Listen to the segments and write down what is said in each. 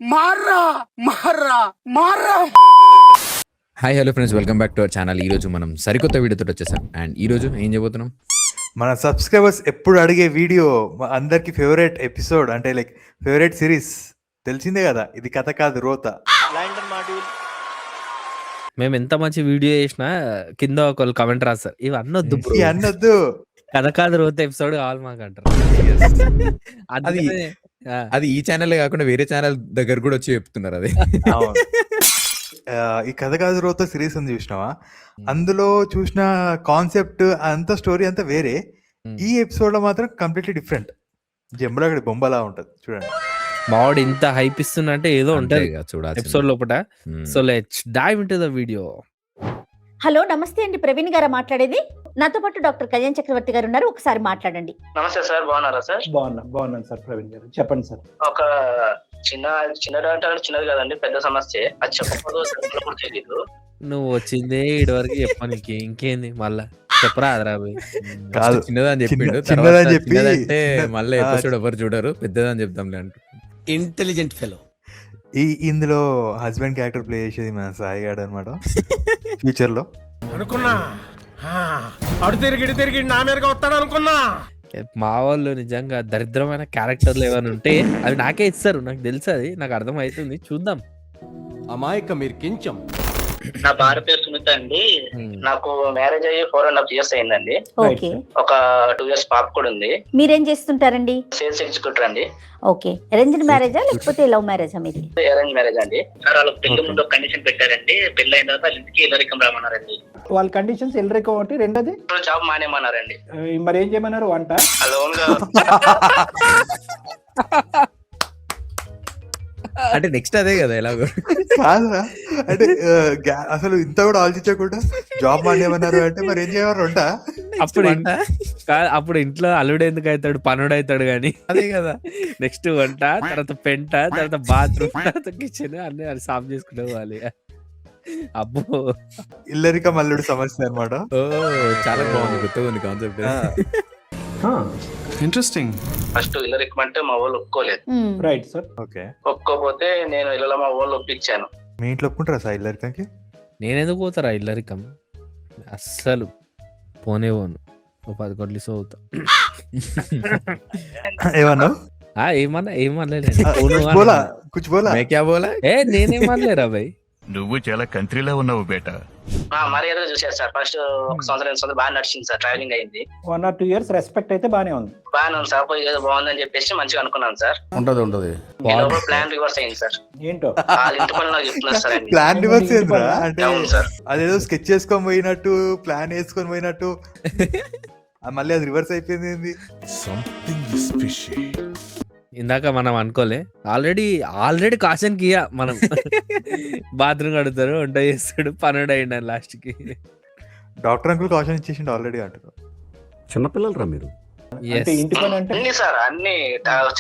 మార్రా మార్రా మార్రా. Hi hello friends, welcome back to our channel. ఈరోజు మనం సరికొత్త వీడియోతో వచ్చేసాం. అండ్ ఈరోజు ఏం చేయబోతున్నాం, మన సబ్స్క్రైబర్స్ ఎప్పుడు అడిగే వీడియో, అందరికి ఫేవరెట్ ఎపిసోడ్ అంటే లైక్ ఫేవరెట్ సిరీస్ తెలిసిందే కదా, ఇది కథ కాదు రోత. మేము ఎంత మంచి వీడియో చేసినా కింద ఒకళ్ళు కమెంట్ రాస్తారు, ఇవి అన్నొద్దు bro. ఈ అన్నొద్దు. కథ కాదు రోజు ఎపిసోడ్ కావాలి మాకు అంటారు. అందుకనే, ఆ, అది ఈ ఛానల్ కాకుండా వేరే ఛానల్ దగ్గర కూడా వచ్చి చెప్తున్నారు అది. అవును. ఈ కథ కాదు రోత సిరీస్ ఉంది చూసినావా, అందులో చూసిన కాన్సెప్ట్ అంత స్టోరీ అంతా వేరే. ఈ ఎపిసోడ్ లో మాత్రం కంప్లీట్లీ డిఫరెంట్. జంబులో అక్కడ బొమ్మలా ఉంటది చూడండి. మావాడు ఇంత హైప్ ఇస్తున్నంటే ఏదో ఉంటది చూడాలి ఎపిసోడ్ లోపల. So let's dive into the video. Hello, నమస్తే అండి. ప్రవీణ్ గారా మాట్లాడేది? నాతో పాటు డాక్టర్ కళ్యాణ్ చక్రవర్తి గారు ఉన్నారు, ఒకసారి మాట్లాడండి. నమస్తే సార్, బాగున్నారా సార్? బాగున్నాను సార్. ప్రవీణ్ గారు చెప్పండి సార్. ఒక చిన్నది అంటే చిన్నది కదండి, పెద్ద సమస్య. అది చెప్పకపోతే కూడా తెలీదు. నువ్వు వచ్చిందే ఇటు వరకు చెప్పానికి ఇంకేంది, మళ్ళా చెప్పరా అదరా పోయి. కాదు, చిన్నదని చెప్పిండు, చిన్నదని చెప్పి అంటే మళ్ళీ ఎపిసోడ్ ఎవరు చూడరు, పెద్దదని చెప్తాంలే అంట. Intelligent fellow. ఇందులో హస్బెండ్ క్యారెక్టర్ ప్లే చేసేది మన సాయి గాడు అనమాట. ఫ్యూచర్ లో అనుకున్నా అడు తిరిగి నా మీదగా వస్తాడు అనుకున్నా. మా వాళ్ళు నిజంగా దరిద్రమైన క్యారెక్టర్లు ఏమైనా ఉంటే అవి నాకే ఇస్తారు, నాకు తెలుసు, అది నాకు అర్థం అవుతుంది. చూద్దాం. అమాయక మీరు కించం. నా భార్య పేరు సునీత అండి. నాకు మ్యారేజ్ అయ్యి 4.5 years అయిందండి. ఓకే, ఒక 2 years పాప కూడా ఉంది. మీరేం చేస్తుంటారండి? సేల్స్ ఎగ్జిక్యూటివ్ అండి. ఓకే, అరేంజ్డ్ మ్యారేజా లేకపోతే లవ్ మ్యారేజా మీది? అరేంజ్ మ్యారేజ్ అండి. సార్ వాళ్ళు పెళ్లి ముందు కండిషన్ పెట్టారండి, పెళ్లి అయిన తర్వాత వాళ్ళ ఇంటికి ఇల్లరికం రామన్నారండి. వాళ్ళ కండిషన్స్ ఎల్లరికో ఒకటి, రెండోది జాబ్ మానేమన్నారండి. మరి ఏం చేయమన్నారు? వంట లోన్ గా అంటే నెక్స్ట్ అదే కదా ఎలాగో. కాదురా, అంటే అసలు ఇంత కూడా ఆలోచించకుండా జాబ్ మానేమన్నారు అంటే మరి ఏం చేయమన్నారు? వంట. అప్పుడు ఇంట్లో అల్లుడు ఎందుకు అవుతాడు, పనుడు అవుతాడు కానీ. అదే కదా. నెక్స్ట్ వంట, తర్వాత పెంట, తర్వాత బాత్రూమ్, తర్వాత కిచెన్ అన్ని అది సాఫ్ చేసుకుంటే పోవాలి. అబ్బో, ఇల్లరిక మల్లుడు సమస్య అనమాట. ఓ చాలా బాగుంది, కొత్తగా ఉంది కాన్సెప్ట్. ఇంట్రెస్టింగ్. ఫస్ట్ ఇల్లరికం అంటే మా వాళ్ళు ఒప్పుకోలేదు. Right sir. ఓకే, ఒప్పుకోపోతే నేను ఇళ్ళలో మా వాళ్ళు ఒప్పించాను. మీ ఇంట్లో ఒప్పుకుంటారా సార్ ఇల్లరికకి? నేనెందుకు పోతారా ఇల్లరికం, అస్సలు పోనే పోను. 10 కోట్లు అవుతా. ఏమన్నావు? ఏమనలేదు. బోలా కుచ్ బోలా. मैं क्या बोला? నేనేమనలేరా భయ్. నువ్వు చాలా కంట్రీలో ఉన్నావు బేటా. మర్యాద చూసారు సార్. ఫస్ట్ ఒక సంవత్సరం బాగా నడిచింది సార్, ట్రావెలింగ్ అయింది. 1 or 2 years రెస్పెక్ట్ అయితే బానే ఉంది. బాగానే ఉంది సార్. పోయి ఏదో బాగుందని చెప్పేసి మంచిగా అనుకున్నాను సార్. ఉంటది ప్లాన్ రివర్స్ అయింది సార్. ఏంటో వాళ్ళ ఇంటి పనులు నాకు చెప్తున్నారు సార్ అన్ని. ప్లాన్ రివర్స్ ఏంద్రా? అంటే అవును సార్. అదేదో స్కెచ్ చేసుకొని పోయినట్టు, ప్లాన్ వేసుకొని పోయినట్టు, మళ్ళీ అది రివర్స్ అయిపోయింది. ఏంది? ఇందాక మనం అనుకోలే, ఆల్రెడీ కాషన్ కియా మనం. బాత్రూమ్ కడుగుతారు, వంట చేస్తాడు, పనుడు అయింది లాస్ట్ కి. డాక్టర్ అంకుల్ కాషన్ ఇచ్చేసిండు ఆల్రెడీ అంటారు. చిన్నపిల్లలు రా మీరు. అంటే ఇంటి పని అంటే అన్ని సార్ అన్ని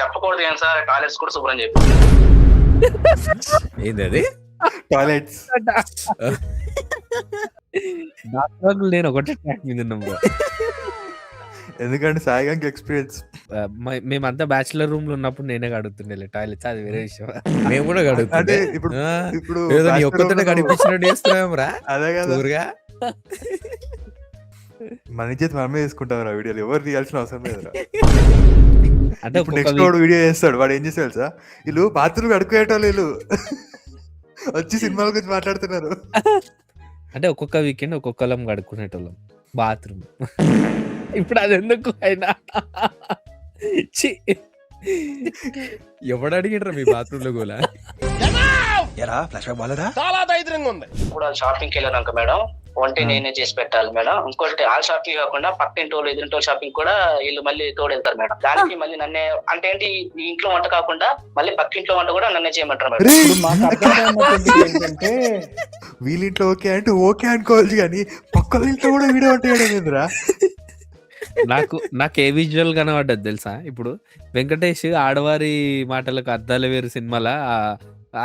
చెప్పకూడదు ఏం సార్. టాయిలెట్స్ కూడా శుభ్రం చెప్పి ఏంది అది? టాయిలెట్స్. నేను ఒకటే ట్రాక్ మీద ఉన్నాం bro. ఎందుకంటే సాయిగానికి ఎక్స్పీరియన్స్. మేమంతా బ్యాచులర్ రూమ్ లో ఉన్నప్పుడు నేనే కడుగుతుండే టాయిలెట్స్, అది వేరే విషయం. మేము కూడా అంటే గడుగుతుంటే ఇప్పుడు ఏదో నీ bachelor ఒక్కతోనే room లో కనిపించినట్టు చేస్తున్నాం రా అదే కదా, ఊరుగా. మన చేతి మనమే చేసుకుంటాం రా వీడియోలు, ఎవరు తీయాల్సిన అవసరం లేదు. అంటే ఇప్పుడు నెక్స్ట్ వాడు వీడియో చేస్తాడు, వాడు ఏం చేస్తాడు సార్, వీళ్ళు బాత్రూమ్ కడుక్కునేటోళ్ళు వీళ్ళు వచ్చి సినిమాల గురించి మాట్లాడుతున్నారు. అంటే ఒక్కొక్క వీకెండ్ ఒక్కొక్కలం కడుక్కునేటోళ్ళం బాత్రూమ్. ఇప్పుడు అది ఎందుకు అయినా ఎవడు అడిగినరా మీ బాత్రూమ్ లో కూడా? చాలా దైద్యంగా ఉంది. ఇప్పుడు వాళ్ళు షాపింగ్కి వెళ్ళారు మేడం. వంట నేనే చేసి పెట్టాలి మేడం. ఇంకోటి వాళ్ళ షాపింగ్ కాకుండా పక్కింటి వాళ్ళు ఎదురింటి వాళ్ళు షాపింగ్ కూడా వీళ్ళు మళ్ళీ తోడెళ్తారు మేడం. దానికి మళ్ళీ నన్నే అంటే ఏంటి, ఈ ఇంట్లో వంట కాకుండా మళ్ళీ పక్కింట్లో వంట కూడా నన్నే చేయమంటారు మేడం. ఇప్పుడు మాకు అర్థమైనది ఏంటంటే వీళ్ళింట్లో ఓకే అంటే ఓకే అనుకోవాలి, కానీ పక్కల ఇంట్లో కూడా వీడియో ఉంటాయడం. నాకు ఏ విజువల్ కనబడ్డది తెలుసా? ఇప్పుడు వెంకటేష్ ఆడవారి మాటలకు అద్దాలు వేరు సినిమాల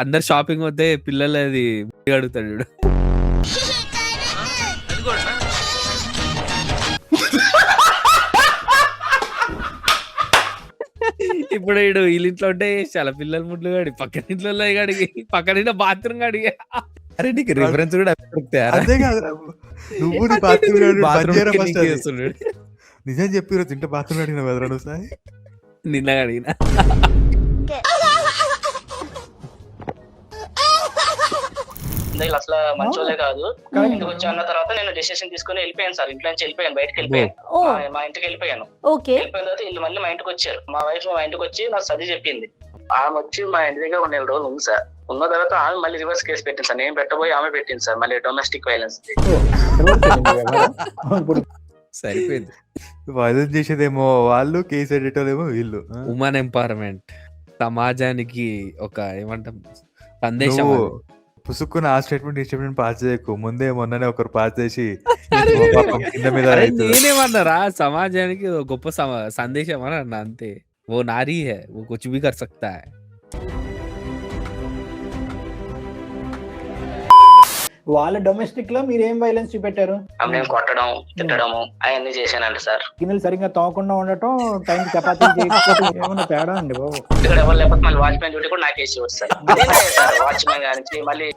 అందరు షాపింగ్ వస్తే పిల్లలు అది అడుగుతాడు చూడు. ఇప్పుడు వీడు వీళ్ళింట్లో ఉంటే చాలా పిల్లల ముడ్లు గాడి పక్కన ఇంట్లో గడిగి పక్కన బాత్రూమ్ గడిగి అరే నీకు రిఫరెన్స్ కూడా దొరుకుతాయా? అదే కాదు నువ్వు నీ బాత్రూమ్ Bathroom కి నీకే వస్తున్నాడు. నిజం చెప్పి రోజు ఇంట బాత్రూమ్ అడిగిన వెదరా నువ్వు సాయి నిన్న గడిగిన వీళ్ళు అసలు మంచోళ్ళే కాదు. ఇంటికి వచ్చి అన్న తర్వాత నేను డెసిషన్ తీసుకుని వెళ్ళిపోయాను సార్. ఇంట్లో నుంచి వెళ్ళిపోయాను, బయటకు వెళ్ళిపోయాను. ఓ మా ఇంటికి వెళ్ళిపోయాను. ఓకే. వెళ్ళిపోయిన తర్వాత వీళ్ళు మళ్ళీ మా ఇంటికి వచ్చారు. మా వైఫ్ మా ఇంటికి వచ్చి నాకు చదివి చెప్పింది. ఆమె వచ్చి మా ఇంటి దగ్గర 1 నెల రోజులు ఉంది సార్. ఉన్న తర్వాత ఆమె మళ్ళీ రివర్స్ కేసు పెట్టింది సార్. నేను పెట్టబోయి ఆమె పెట్టింది సార్, మళ్ళీ డొమెస్టిక్ వైలెన్స్. ఇప్పుడు సరిపోయింది. వైలెన్స్ చేసేదేమో వాళ్ళు, కేసు ఎడిటోలేమో వీళ్ళు. ఉమెన్ ఎంపవర్మెంట్ సమాజానికి ఒక ఏమంటాం సందేశం. నువ్వు అది. పుసుక్కున్న ఆ స్టేట్మెంట్ ఈ స్టేట్మెంట్ పాస్ చేయకు. ముందే మొన్ననే ఒకరు పాస్ చేసి అరే, పాపం కింద మీద అరే అవుతుంది. నేనేమన్నారా సమాజానికి ఒక గొప్ప సందేశం అని అన్నా అంతే. वो नारी है, वो कुछ भी कर सकता है. వాళ్ళ డొమెస్టిక్ లో మీరు ఏం వైలెన్స్ చూపెట్టారు? నేను కొట్టడం, తిట్టడము అవన్నీ చేశానండి సార్. గిన్నెలు సరిగ్గా తోమకుండా ఉండటం, టైం చపాతీ చేయకపోవడం, ఏమైనా తేడా అండి బాబు? ఇక్కడ ఎవరు లేకపోతే మళ్ళీ వాచ్మెన్ డ్యూటీ కూడా నాకేసి వస్తారు. సార్ వాచ్మెన్ కానీ మళ్ళీ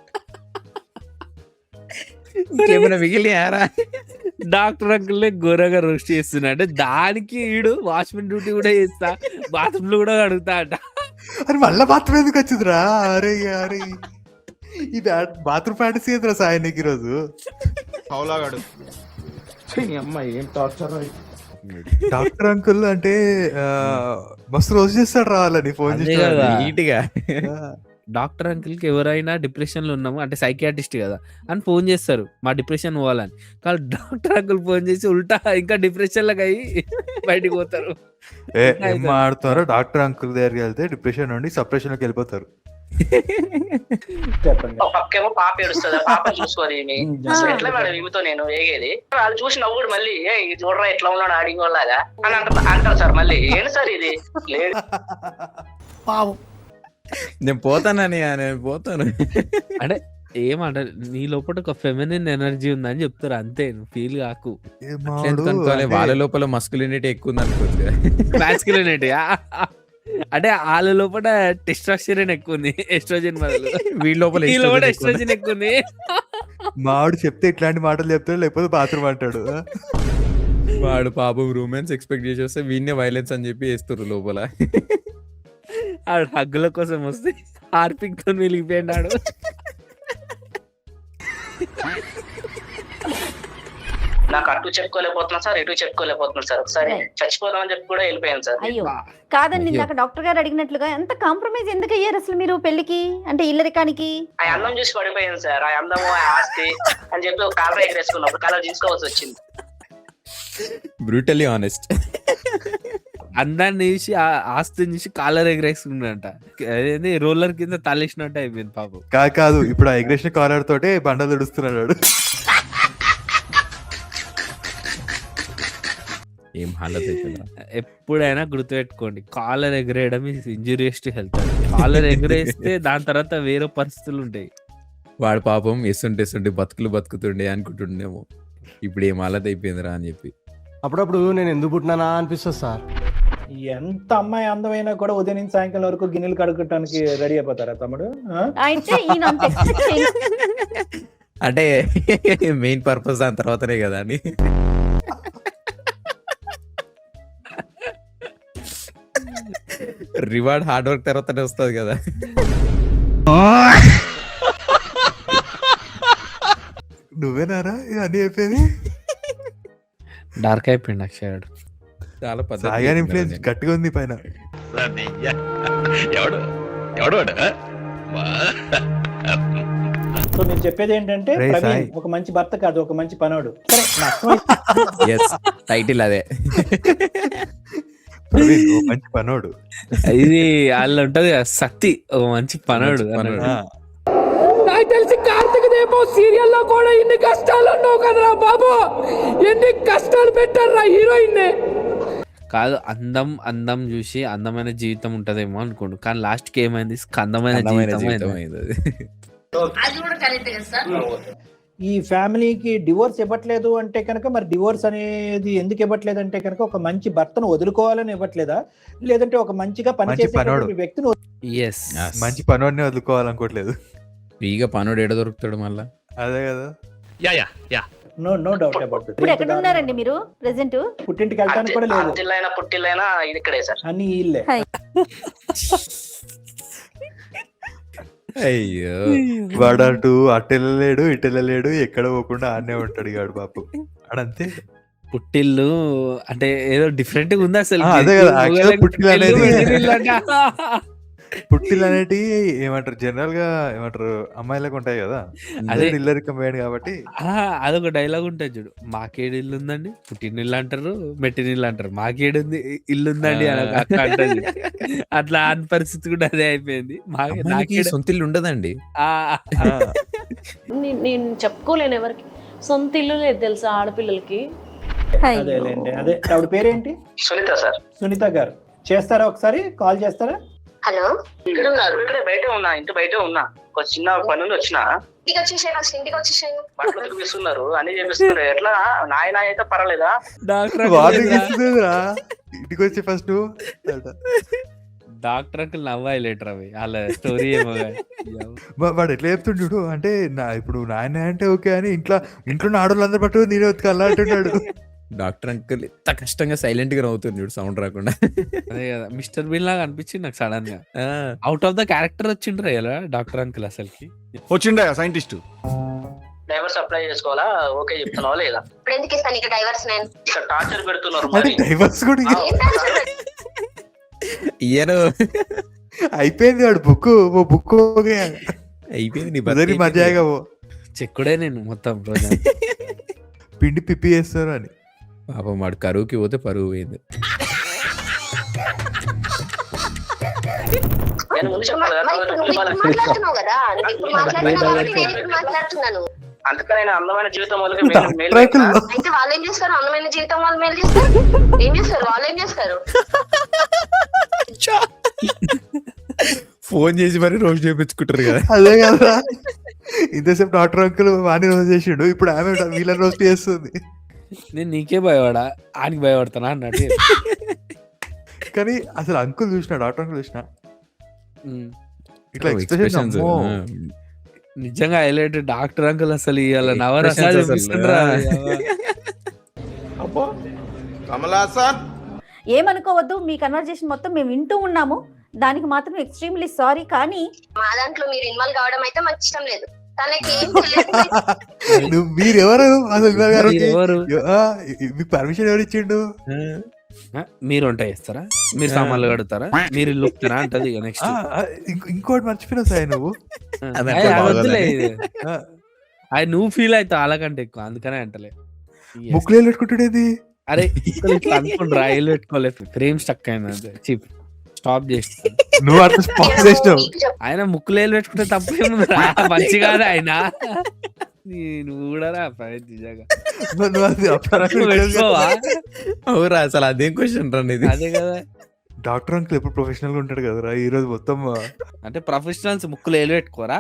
ఇంకేమైనా మిగిలినారా? డాక్టర్ అంకుల్ ఘోరంగా రోస్ట్ చేస్తున్నా అంటే దానికి వీడు వాచ్మెన్ డ్యూటీ కూడా చేస్తా, బాత్రూమ్ లో కూడా అడుగుతా అంట. అరే మళ్ళా బాత్రూమ్ ఎందుకు వచ్చిందిరా? అరే అరే ఈ బాత్రూమ్ ఫ్యాంటసీ ఎదురా సాయి నీకు ఈరోజు. అమ్మాయి ఏం టార్చర్. డాక్టర్ అంకుల్ అంటే మస్తు రోజు చేస్తాడు రావాలని ఫోన్ అదే చేసి కదా. నీట్ గా డాక్టర్ అంకుల్ కి ఎవరైనా డిప్రెషన్ లో ఉన్నాము అంటే సైకియాట్రిస్ట్ కదా అని ఫోన్ చేస్తారు మా డిప్రెషన్ పోవాలని. కానీ డాక్టర్ అంకుల్ ఫోన్ చేసి ఉల్టా ఇంకా డిప్రెషన్ లకు అయ్యి బయటికి పోతారు. ఏం ఆడుతున్నారో డాక్టర్ అంకుల్ దగ్గరికి వెళ్తే డిప్రెషన్ నుండి సప్రెషన్ లోకి వెళ్ళిపోతారు. చెప్పండి. ఒక పక్కేమో పాప ఏడుస్తుంది, ఆ పాప చూసుకోదు ఈమె. అసలు ఎట్లా మేడం ఈమెతో నేను వేగేది? వాళ్ళు చూసి నవ్వుడు మళ్ళీ ఇది చూడరా ఎట్లా ఉన్నాడు ఆడింగ్ వాళ్ళగా అని అంటారు సార్. మళ్ళీ ఏంటి సార్ ఇది లేదు నేను పోతానని నేను పోతాను. అంటే ఏమంటారు నీ లోపల ఒక ఫెమినిన్ ఎనర్జీ ఉందని చెప్తారు అంతే, నువ్వు ఫీల్ కాకు. ఏ అట్లా మావాడు ఎందుకు అనుకోవాలి? అంటే వాళ్ళ లోపల మస్కులినిటీ ఎక్కువ ఉంది అనుకోవచ్చు. మ్యాస్కులినిటీ అంటే వాళ్ళ లోపల టెస్టోస్టెరాన్ ఎక్కువ ఉంది, ఎస్ట్రోజన్ బదులు. వీళ్ళ లోపల ఈ లోపల estrogen ఎక్కువ ఉంది. ఎస్ట్రోజన్ ఎక్కువ ఉంది. మావాడు చెప్తే ఇట్లాంటి మాటలు చెప్తాడు, లేకపోతే బాత్రూమ్ అంటాడు. వాడు పాపం రూమెన్స్ ఎక్స్పెక్ట్ చేసి వస్తే వీళ్ళే వైలెన్స్ అని చెప్పి వేస్తారు లోపల. ఆ హగ్గుల కోసం వస్తే హార్పిక్ తో వెలిగిపోయినాడు. నాకు అటు చెప్పుకోలేకపోతున్నాను సార్, ఇటు చెప్పుకోలేకపోతున్నాను సార్. ఒకసారి చచ్చిపోదాం అని చెప్పి కూడా వెళ్ళిపోయాను సార్. అయ్యో కాదండి, అయ్యో. ఇందాక డాక్టర్ గారు అడిగినట్లుగా ఎంత కాంప్రమైజ్ ఎందుకు అయ్యారు అసలు మీరు పెళ్లికి అంటే ఇల్లరికానికి? ఆ అందం చూసి పడిపోయాను సార్. ఆ అందము ఆ ఆస్తి అని చెప్పి ఒక కాలర్ ఎగరేసుకున్నప్పుడు కాలర్ తీసుకోవాల్సి వచ్చింది. Brutally honest. అందాన్ని చూసి ఆ ఆస్తిని చూసి కాలర్ ఎగరేసుకున్నాడంట. అదేంది రోలర్ కింద తలేసినట్టు అయిపోయింది పాపం. కాదు ఇప్పుడు ఆ ఎగ్రేషన్ కాలర్ తోటే బండ తుడుస్తున్నాడు. ఏం హాలత్ అవుతుందా? ఎప్పుడైనా గుర్తుపెట్టుకోండి, కాలర్ ఎగరేయడం is injurious to health. Collar ఎగరేస్తే దాని తర్వాత వేరే పరిస్థితులు ఉంటాయి. వాడు పాపం ఎస్తుంటే బతుకులు బతుకుతుండే అనుకుంటుండేమో, ఇప్పుడు ఏం హాలత్ అయిపోయిందిరా అని చెప్పి. అప్పుడప్పుడు నేను ఎందుకు పుట్టినానా అనిపిస్తుంది సార్. ఎంత అమ్మాయి అందమైనా కూడా ఉదయం నుంచి సాయంకాలం వరకు గిన్నెలు కడుక్కోవడానికి రెడీ అయిపోతారా తమ్ముడు? ఆ? అయితే ఈయన అంత expect చేయలేదు. అంటే మెయిన్ పర్పస్ దాని తర్వాతనే కదా అని. రివార్డ్ హార్డ్ వర్క్ తర్వాతనే వస్తుంది కదా. నువ్వేనారా ఇవన్నీ చెప్పేది? డార్క్ అయిపోయింది అక్షయుడు. చాలా సాయిగాని ఇన్ఫ్లుయెన్స్ గట్టిగా ఉంది పైన. ఎవడు ఎవడు వాడు? సో నేను చెప్పేది ఏంటంటే రే ప్రవీణ్ సాయి. ఒక మంచి భర్త కాదు, ఒక మంచి పనోడు. సరే నష్టం టైటిల్ అదే. ప్రవీణ్ ఓ మంచి పనోడు. ఇది వాళ్ళు ఉంటది కదా, సత్తి ఓ మంచి పనోడు మంచి పనోడు. ఆ, నాకు తెలిసి కార్తీక దీపం సీరియల్లో కూడా ఇన్ని కష్టాలు ఉన్నావు కదరా బాబు, ఎన్ని కష్టాలు పెట్టారా హీరోయిన్. కాదు అందం చూసి అందమైన జీవితం ఉంటదేమో అనుకోండు, కానీ లాస్ట్ కి ఏమైంది, స్కందమైన అందమైన జీవితం జీవితం అయింది. అయింది అది. ఈ ఫ్యామిలీకి డివోర్స్ ఇవ్వట్లేదు అంటే కనుక మరి డివోర్స్ అనేది ఎందుకు ఇవ్వట్లేదు అంటే కనుక ఒక మంచి భర్తను వదులుకోవాలని ఇవ్వట్లేదా, లేదంటే ఒక మంచిగా మంచి పనోడు. పనిచేసే వ్యక్తిని ఎస్ మంచి పనోడిని వదులుకోవాలనుకోవట్లేదు. ఫ్రీగా పనుడు ఎడ దొరుకుతాడు మళ్ళా. అదే కదా. నో డౌట్ అబౌట్ ఇప్పుడు ఎక్కడ ఉన్నారండి మీరు ప్రెసెంట్? పుట్టింటికి వెళ్ళడానికి కూడా లేదు, జిల్లైనా పుట్టిల్లైనా ఇది ఇక్కడే సార్. అన్ని ఇల్లే. అయ్యో వాడు అటు వెళ్ళలేడు, ఇటు వెళ్ళలేడు, ఎక్కడ పోకుండా ఆడనే ఉంటాడు వాడు బాపు. ఆడంతే. పుట్టిల్లు అంటే ఏదో డిఫరెంట్ గా ఉంది అసలు. అదే కదా, actually పుట్టిల్లు అనేది పుట్టిల్లు పుట్టిల్లు అనేటి ఏమంటారు జనరల్ గా ఏమంటారు అమ్మాయిలకు ఉంటాయి కదా, అదే. ఇల్లరికం పోయాడు కాబట్టి. అదొక డైలాగ్ ఉంటుంది చూడు, మాకేడు ఇల్లు ఉందండి, పుట్టిన ఇల్లు అంటారు, మెట్టిన ఇల్లు అంటారు, మాకేడు ఉంది ఇల్లు ఉందండి అని అట్లా అంటది. అట్లా అని పరిస్థితి కూడా అదే అయిపోయింది. అమ్మాయిలకి నాకేడు సొంత ఇల్లు ఉండదండి. నేను చెప్పుకోలేను ఎవరికి సొంత ఇల్లు లేదు తెలుసా ఆడపిల్లలకి. అదేలేండి. అదే ఆవిడ పేరేంటి? సునీత సార్. సునీత గారు చేస్తారా, ఒకసారి కాల్ చేస్తారా? హలో, ఇక్కడ ఉన్నారు? ఇక్కడే బయట ఉన్నా, ఇంటి బయట ఉన్నా. ఒక చిన్న పని నుండి వచ్చిన బట్టలు చూపిస్తున్నారు, అన్ని చేపిస్తున్నారు. ఎట్లా నాయన అయితే పర్వాలేదా? ఇంటికి వచ్చి ఫస్ట్ డాక్టర్ అంకుల్ నవ్వాయి లేటర్ అవి వాళ్ళ స్టోరీ ఏమో వాడు ఎట్లా చెప్తుండు అంటే ఇప్పుడు నాయన అంటే ఓకే అని ఇంట్లో ఆడవాళ్ళందరూ పట్టు నేనే ఉతకాలా అంటున్నాడు. డాక్టర్ అంకుల్ ఎంత కష్టంగా సైలెంట్ గా నవ్వుతుంది చూడు, సౌండ్ రాకుండా. అదే కదా, మిస్టర్ బిన్ లాగా అనిపించింది నాకు సడన్ గా. అవుట్ ఆఫ్ ద క్యారెక్టర్ వచ్చిండ్రు ఎలా డాక్టర్ అంకుల్ అసలుకి. వచ్చిండా సైంటిస్ట్? డైవర్స్ అప్లై చేసుకోవాలా? ఓకే చెప్తున్నావా లేదా? ఇప్పుడు ఎందుకు ఇస్తాను ఇక డైవర్స్? నేను ఇక్కడ టార్చర్ పెడుతున్నారు అంటే మరి. డైవర్స్ కూడా ఇయ్యను అయిపోయింది. వాడు బుక్ అయిపోయింది. నీ బదరి బతుకు మజాగా చెక్కుడే నేను మొత్తం రోజు. పిండి పిప్పి చేస్తారు అని. పాపం వాడు కరువుకి పోతే పరువు పోయింది. నేను ముందు చెప్పాలి కదా, అందుకని నేను అందమైన జీవితం వాళ్ళకి అయితే వాళ్ళు ఏం చేస్తారు? అందమైన జీవితం వాళ్ళు మేలు చేస్తారు. ఏం చేస్తారు వాళ్ళు? ఏం చేస్తారు? ఫోన్ చేసి మరి రోజు చేయించుకుంటారు కదా. అదే కదా, ఇంతసేపు డాక్టర్ అంకుల్ వాణి రోజు చేసిండు, ఇప్పుడు ఆమె వీళ్ళని రోజు చేస్తుంది. నేను నీకే భయపడా, ఆనికి భయపడతానా అన్నట్టు. కానీ అసలు అంకుల్ చూసిన, డాక్టర్ అంకుల్ చూసిన ఇట్లా Expressions. నిజంగా హైలైట్ డాక్టర్ అంకుల్ అసలు ఇవాళ Expressions నవరసాలు అసలు. చూపిస్తుండ్రా. ఏమనుకోవద్దు, మీ కన్వర్జేషన్ మొత్తం మేము వింటూ ఉన్నాము, దానికి మాత్రం ఎక్స్ట్రీమ్లీ సారీ. కానీ మా దాంట్లో మీరు ఇన్వాల్వ్ కావడం అయితే మాకు ఇష్టం లేదు. తనకి ఏం మీరెవరు అసలు మీరెవరు? మీకు పర్మిషన్ ఎవరు ఇచ్చిండు? మీరు వంట చేస్తారా, మీరు సామాన్లు కడుతారా, మీరు ఇల్లు ఉప్పుతారా అంటది. ఇక నెక్స్ట్ ఇంకోటి మర్చిపోయినా సాయి నువ్వు. అది నువ్వు ఫీల్ అవుతావు అలాగంటే ఎక్కువ, అందుకనే అంటలే. ముక్కులు పెట్టుకుంటాడేది. అరే అనుకోండి రాయిలు పెట్టుకోలేదు, ఫ్రేమ్ స్టక్ అయింది అంతే. చీప్ స్టాప్ చేస్తాను. నువ్వు అట్లా స్పాట్ చేసినావు. ఆయన ముక్కులేలు పెట్టుకుంటే తప్పేముంది రా, మంచి కాదు ఆయన. నువ్వు కూడా రా నిజంగా అవురా, అసలు అదేం క్వశ్చన్ రా ఇది. అదే కదా, డాక్టర్ అంకుల్ ఎప్పుడు ప్రొఫెషనల్ గా ఉంటాడు కదరా, ఈ రోజు మొత్తం అంటే ప్రొఫెషనల్స్ ముక్కులేలు పెట్టుకోరా.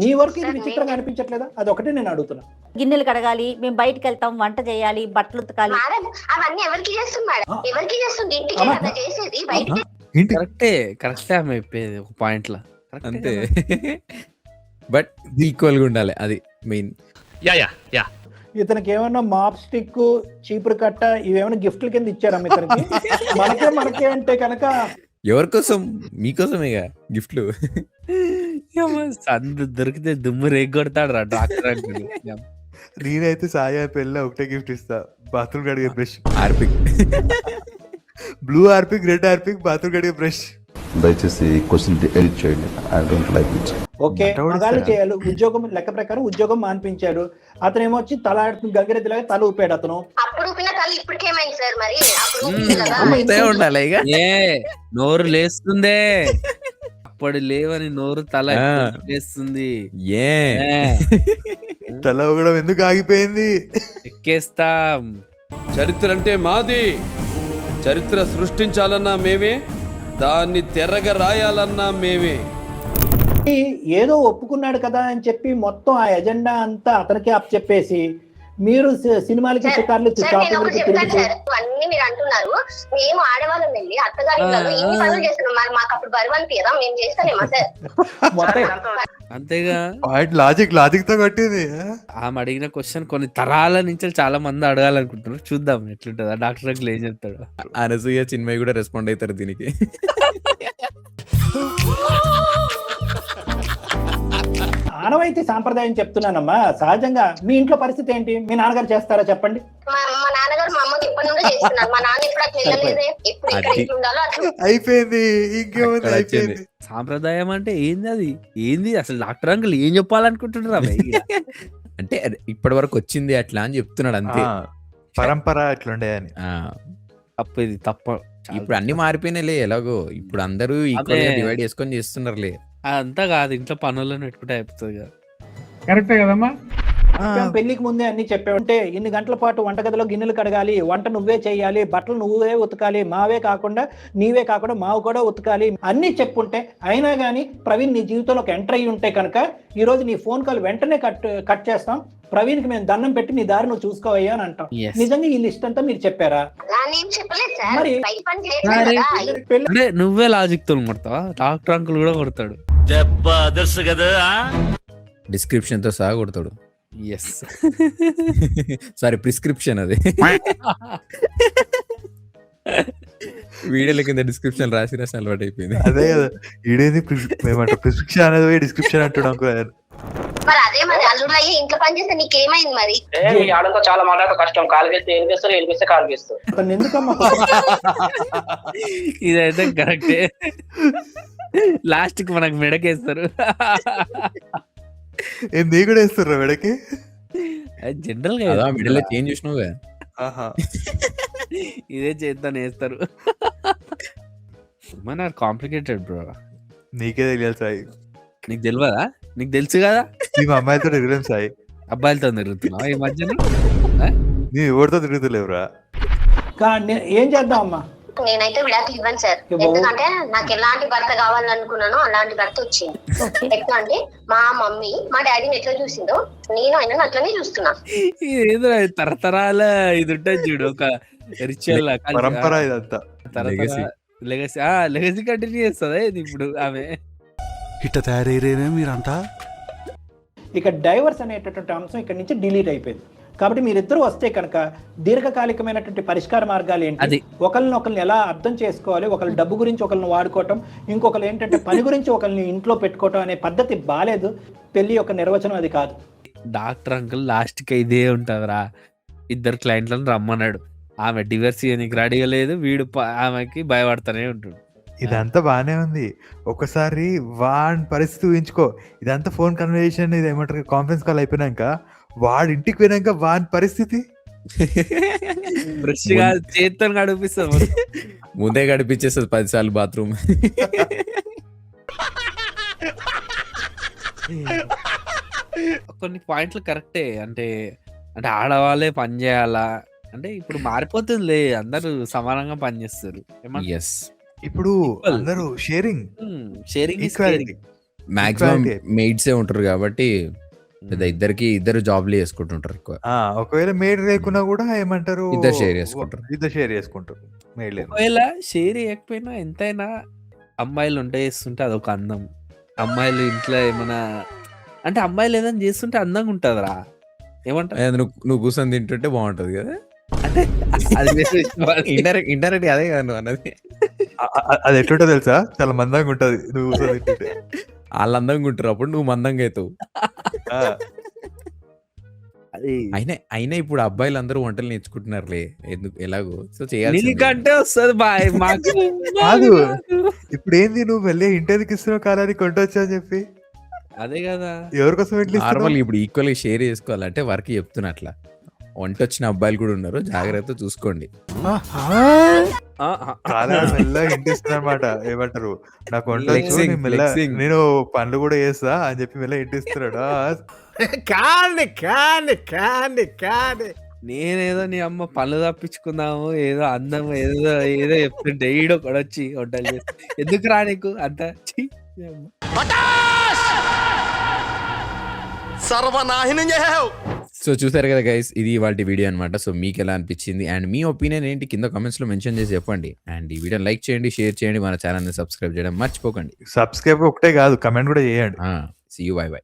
నీ వరకు ఇది విచిత్రంగా అనిపించట్లేదా? అది ఒకటే నేను అడుగుతున్నా. గిన్నెలు కడగాలి, మేము బయటకు వెళ్తాం, వంట చేయాలి, బట్టలు ఉతకాలి. అవన్నీ ఎవరికి చేస్తుంది మేడం? ఎవరికి చేస్తుంది? ఇంటికి కదా చేసేది, బయట కరెక్టే ఆమె చెప్పేది ఒక పాయింట్ లా అంతే. బట్ ఈక్వల్ గా ఉండాలి, అది మెయిన్. ఇతనికి ఏమన్నా మాప్ స్టిక్, చీపురు కట్ట ఇవేమన్నా గిఫ్ట్ల కింద ఇచ్చారా ఇతనికి? మనకే అంటే కనుక ఎవరి కోసం? మీకోసమేగా గిఫ్ట్లు. సందు దొరికితే దుమ్ము రేగొడతాడు రా డాక్టర్ అంకుల్. నేనైతే సాయి పెళ్ళి ఒకటే గిఫ్ట్ ఇస్తా, బాత్రూమ్ కడిగే brush. Harpic, blue Harpic, red Harpic, bathroom కడిగే బ్రష్. దయచేసి క్వశ్చన్ ఎడిట్ చేయండి. I don't like it. Okay, మగాళ్ళు చేయాలి. ఉద్యోగం లెక్క ప్రకారం ఉద్యోగం మానిపించాడు. అతను ఏమొచ్చి తల గంగిరెద్దులాగా తల ఊపాడు. అతను అప్పుడు ఊపిన తల ఇప్పటికేమైంది సార్? మరి ఉండాలి. ఏ నోరు లేస్తుందే, అప్పుడు లేవని నోరు తల లేస్తుంది. ఏ తల ఊగడం ఎందుకు ఆగిపోయింది? ఎక్కేస్తాం. చరిత్ర అంటే మాది. చరిత్ర సృష్టించాలన్నా మేమే, దాన్ని తెరగ రాయాలన్నా మేమే. ఏదో ఒప్పుకున్నాడు కదా అని చెప్పి మొత్తం ఆ ఎజెండా అంతా అతనికి అప్ చెప్పేసి మీరు సినిమాలకి షికార్లు షాపింగ్లకి తిరిగి అన్ని మీరు అంటున్నారు. మేము ఆడవాళ్ళం వెళ్ళి అత్తగారి ఇన్ని పనులు చేస్తున్నాం, మరి మాకు అప్పుడు బరువు అనిపించదా? మేము చేస్తానేమా సార్? అంతేగా లాజిక్ తో కొట్టింది. ఆమె అడిగిన క్వశ్చన్ కొన్ని తరాల నుంచి చాలా మంది అడగాలనుకుంటున్నారు. చూద్దాం ఎట్లుంటుందా. డాక్టర్ అంకుల్ ఏం చెప్తాడు. అనసూయ చిన్మయ్య కూడా రెస్పాండ్ అవుతారు దీనికి. ఆనవాయితీ సాంప్రదాయం చెప్తున్నానమ్మా. సహజంగా మీ ఇంట్లో పరిస్థితి ఏంటి? మీ నాన్నగారు చేస్తారా చెప్పండి? మా నాన్నగారు మా అమ్మకి ఇప్పటి నుండి చేస్తున్నారు. మా నాన్న ఇప్పుడు అట్లా వెళ్ళలేదే. ఎప్పుడు ఇక్కడ ఎట్లా ఉండాలో అట్లా అయిపోయింది. ఇంకేముంది, అయిపోయింది. సాంప్రదాయం అంటే ఏంది? అది ఏంది అసలు? డాక్టర్ అంకుల్ ఏం చెప్పాలనుకుంటున్నారు? అంటే ఇప్పటి వరకు వచ్చింది అట్లా అని చెప్తున్నాడు అంతే. పరంపర ఎట్లుండే అని. తప్పు, ఇది తప్ప. ఇప్పుడు అన్ని మారిపోయినాయిలే. ఎలాగో ఇప్పుడు అందరూ ఈక్వల్ గా డివైడ్ చేసుకొని చేస్తున్నారులే. అదంతా కాదు, ఇంట్లో పనులను పెట్టుకుంటే అయిపోతుంది కదా. కరెక్టే కదమ్మా. పెళ్లికి ముందే అన్ని చెప్పామంటే ఇన్ని గంటల పాటు వంటగదిలో గిన్నెలు కడగాలి, వంట నువ్వే చేయాలి, బట్టలు నువ్వే ఉతకాలి, నీవే కాకుండా మావు కూడా ఉతకాలి అన్ని చెప్పుంటే, అయినా గానీ ప్రవీణ్ నీ జీవితంలోకి ఎంటర్ అయ్యి ఉంటే కనుక ఈ రోజు నీ ఫోన్ కాల్ వెంటనే కట్ చేస్తాం. ప్రవీణ్ కి మేము దండం పెట్టి నీ దారి నువ్వు చూసుకోవయ్యా అని అంటాం. నిజంగా ఈ లిస్ట్ అంతా మీరు చెప్పారా? మరి అంటే నువ్వే లాజిక్ తో కొడతావా? డాక్టర్ అంకుల్ కూడా కొడతాడు. డిస్క్రిప్షన్ తో సహా కొడతాడు. ఎస్ సారీ, ప్రిస్క్రిప్షన్ అది. వీడియోల కింద డిస్క్రిప్షన్ రాసి అలవాటు అయిపోయింది. అదే కదా, ఈడేది ప్రిస్క్రిప్షన్ అనేది డిస్క్రిప్షన్ అంటున్నాం. మరి అదే మరి అల్లుడు అయ్యి ఇంట్లో పని చేస్తే నీకేమైంది? మరి మీ ఆడంతో చాలా మాట్లాడటం కష్టం. కాలు వేస్తే ఏం చేస్తారు, ఏం చేస్తే కాలు వేస్తారు. ఇదైతే కరెక్టే. లాస్ట్ కి మనకు మెడకేస్తారు. నీ కూడా వేస్తారు మెడకి. జనరల్ గా మిడిల్ చేంజ్ చూసినావుగా. ఇదే చేద్దాం వేస్తారు. మన కాంప్లికేటెడ్ బ్రో. నీకే తెలియాలి సాయి. నీకు తెలియదా? నీకు తెలుసు కదా. మా అమ్మాయితో తిరగలేం సాయి. అబ్బాయిలతో తిరుగుతున్నావు ఈ మధ్యన. నీ ఎవరితో తిరుగుతలేవురా. ఏం చేద్దాం అమ్మా? నేనైతే విడాకులు ఇవ్వను సార్. ఎందుకంటే నాకు ఎలాంటి భర్త కావాలనుకున్నానో అలాంటి భర్త వచ్చింది. ఎట్లా అంటే మా మమ్మీ మా డాడీని ఎట్లా చూసిందో నేను ఆయన అట్లనే చూస్తున్నా. ఏదో తరతరాల ఇది ఉంటుంది చూడు, ఒక రిచువల్ పరంపర ఇదంతా. లెగసీ కంటిన్యూ చేస్తుందా ఇది ఇప్పుడు ఆమె? ఇట్ట తయారయ్యేనే మీరంతా. ఇక డైవర్స్ అనేటటువంటి అంశం ఇక్కడ నుంచి డిలీట్ అయిపోయింది. కాబట్టి మీరిద్దరు వస్తే కనుక దీర్ఘకాలికమైనటువంటి పరిష్కార మార్గాలు ఏంటి? ఒకరిని ఎలా అర్థం చేసుకోవాలి? ఒకరి డబ్బు గురించి ఒకరిని వాడుకోవటం, ఇంకొకరు ఏంటంటే పని గురించి ఒకరిని ఇంట్లో పెట్టుకోవటం అనే పద్ధతి బాలేదు. పెళ్లి యొక్క నిర్వచనం అది కాదు. డాక్టర్ అంకుల్ లాస్ట్ కి ఇదే ఉంటదిరా. ఇద్దరు క్లయింట్లను రమ్మన్నాడు, ఆమె డివర్స్ చేయడానికి రెడీగా లేదు, వీడు ఆమెకి భయపడతానే ఉంటాడు. ఇదంతా బానే ఉంది. ఒకసారి వాడి పరిస్థితి ఊహించుకో. ఇదంతా ఫోన్ కన్వర్సేషన్, ఇది ఏమంటారు కాన్ఫరెన్స్ కాల్ అయిపోయినాక వాడి ఇంటికి పోయినాక వాడి పరిస్థితి చేతితో గడిపిస్తుంది. ముందే గడిపించేస్తుంది 10 సార్లు బాత్రూమ్. కొన్ని పాయింట్లు కరెక్టే. అంటే ఆడవాళ్ళే పని చేయాలా అంటే ఇప్పుడు మారిపోతుంది. అందరూ సమానంగా పనిచేస్తారు. ఇప్పుడు అందరూ షేరింగ్ మాక్సిమం మెయిడ్సే ఉంటారు కాబట్టి ఇద్దరు జాబ్లు చేసుకుంటుంటారు ఎక్కువ. ఒకవేళ మేడ్ లేకున్నా కూడా ఏమంటారు, ఇద్దరు షేర్ చేసుకుంటారు. ఒకవేళ షేర్ చేయకపోయినా ఎంతైనా అమ్మాయిలు వంట చేస్తుంటే అదొక అందం. అమ్మాయిలు ఇంట్లో ఏమైనా అంటే అమ్మాయిలు ఏదైనా చేస్తుంటే అందంగా ఉంటదిరా. ఏమంటారు? నువ్వు కూర్చొని తింటుంటే బాగుంటది కదా. అంటే ఇండైరెక్ట్ అదే కదా నువ్వు అన్నది. అది ఎట్లుంటో తెలుసా? చాలా మందంగా ఉంటది నువ్వు కూర్చొని తింటుంటే. వాళ్ళు అందంగా ఉంటారు, అప్పుడు నువ్వు మందంగా అవుతావు. అయినా ఇప్పుడు అబ్బాయిలు అందరూ వంటలు నేర్చుకుంటున్నారులే, ఎందుకు ఎలాగో. సో చేయాలి కంటే వస్తుంది బాయ్ మాకు. ఇప్పుడు ఏంది నువ్వు వెళ్ళి ఇంటర్కి ఇస్తున్నావు కాలానికి వంట వచ్చా అని చెప్పి? అదే కదా ఎవరికోసం నార్మల్. ఇప్పుడు ఈక్వల్ గా షేర్ చేసుకోవాలంటే వర్క్ చెప్తున్నా. అట్లా వంట వచ్చిన అబ్బాయిలు కూడా ఉన్నారు, జాగ్రత్త చూసుకోండి. ఇంటిస్తున్నమాట. ఏమంటారు, నాకు వంట నేను పనులు కూడా చేస్తా అని చెప్పి మెల్ల ఇంటిస్తున్నాడు. నేనేదో నీ అమ్మ పనులు తప్పించుకుందాము, ఏదో అందం ఏదో చెప్తుంటే ఈడో కూడా వచ్చి వంటలు చేస్తా. ఎందుకు రా నీకు అంత? సర్వనాశనం చేసావు. సో చూసారు కదా గైస్, ఇది వాళ్ళ వీడియో అనమాట. సో మీకు ఎలా అనిపించింది అండ్ మీ ఒపీనియన్ ఏంటి కింద కామెంట్స్ లో మెన్షన్ చేసి చెప్పండి. అండ్ ఈ వీడియో లైక్ చేయండి, షేర్ చేయండి, మన ఛానల్ ని సబ్స్క్రైబ్ చేయడం మర్చిపోకండి. సబ్స్క్రైబ్ ఒకటే కాదు, కమెంట్ కూడా చేయండి. See you, bye bye.